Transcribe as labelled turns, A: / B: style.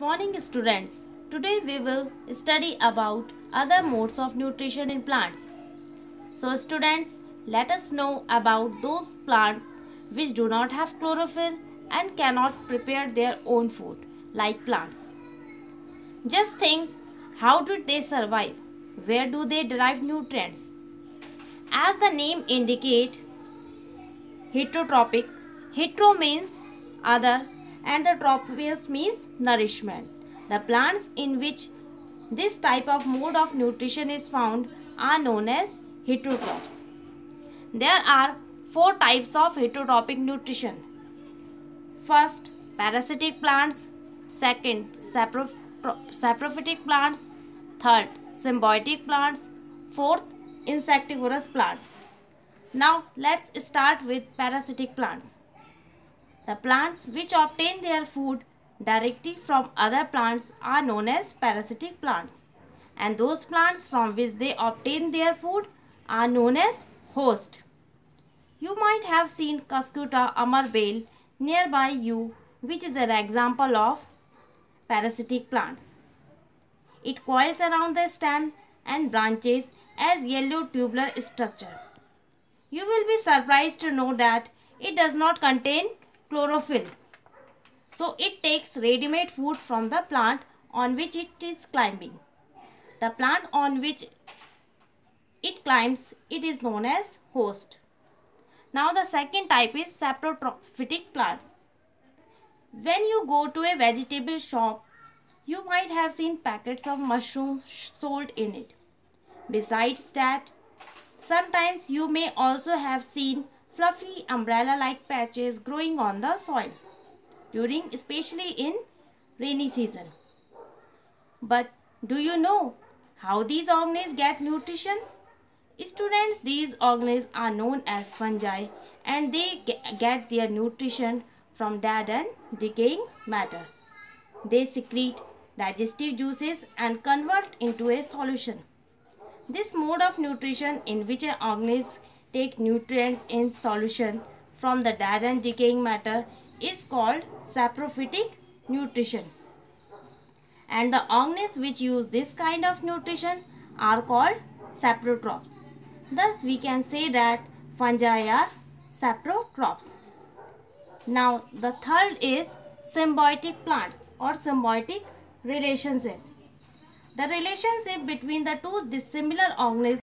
A: Morning students. Today we will study about other modes of nutrition in plants. So students, let us know about those plants which do not have chlorophyll and cannot prepare their own food like plants. Just think, how did they survive? Where do they derive nutrients? As the name indicate, heterotrophic. Hetero means other and the trophous means nourishment. The plants in which this type of mode of nutrition is found are known as heterotrophs. There are four types of heterotrophic nutrition. First, parasitic plants. Second, saprophytic plants. Third, symbiotic plants. Fourth, insectivorous plants. Now let's start with parasitic plants. The plants which obtain their food directly from other plants are known as parasitic plants, and those plants from which they obtain their food are known as host. You might have seen Cuscuta amarbale nearby you, which is an example of parasitic plants. It coils around the stem and branches as yellow tubular structure. You will be surprised to know that it does not contain chlorophyll. So it takes ready-made food from the plant on which it is climbing. The plant on which it climbs, it is known as host. Now the second type is saprophytic plants. When you go to a vegetable shop, you might have seen packets of mushrooms sold in it. Besides that, sometimes you may also have seen fluffy umbrella-like patches growing on the soil, especially in rainy season. But do you know how these organisms get nutrition? Students, these organisms are known as fungi and they get their nutrition from dead and decaying matter. They secrete digestive juices and convert into a solution. This mode of nutrition in which an organism take nutrients in solution from the dead and decaying matter is called saprophytic nutrition. And the organisms which use this kind of nutrition are called saprotrophs. Thus we can say that fungi are saprotrophs. Now the third is symbiotic plants or symbiotic relationship. The relationship between the two dissimilar organisms